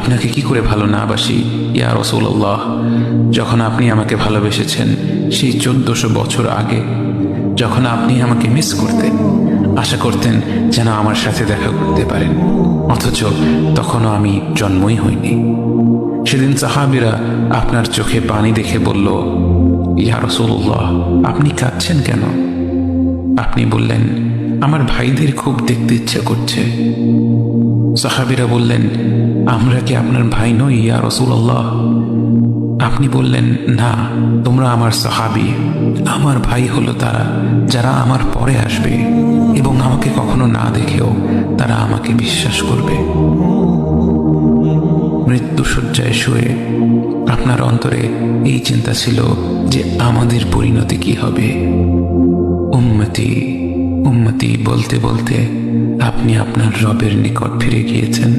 আপনাকে কি করে ভালো না বাসি ইয়া রাসূলুল্লাহ। যখন আপনি আমাকে ভালোবেসেছেন সেই 1400 বছর আগে, যখন আপনি আমাকে মিস করতেন, আশা করতেন যেন আমার সাথে দেখা করতে পারেন, অথচ তখনও আমি জন্মই হইনি। সেদিন সাহাবীরা আপনার চোখে পানি দেখে বলল, ইয়া রাসূলুল্লাহ, আপনি কাঁদছেন কেন? আপনি বললেন, আমার ভাইদের খুব দেখতে ইচ্ছা করছে। সাহাবীরা বললেন, আমরা কি আপনার ভাই নই ইয়া রাসূলুল্লাহ? আপনি বললেন, না, তোমরা আমার সাহাবী। আমার ভাই হলো তারা যারা আমার পরে আসবে এবং আমাকে কখনো না দেখেও তারা আমাকে বিশ্বাস করবে। মৃত্যুশয্যায় শুয়ে আপনার অন্তরে এই চিন্তা ছিল যে আমাদের পরিণতি কি হবে। উম্মতি উম্মতি বলতে বলতে আপনি আপনার রবের নিকট ফিরে গিয়েছেন।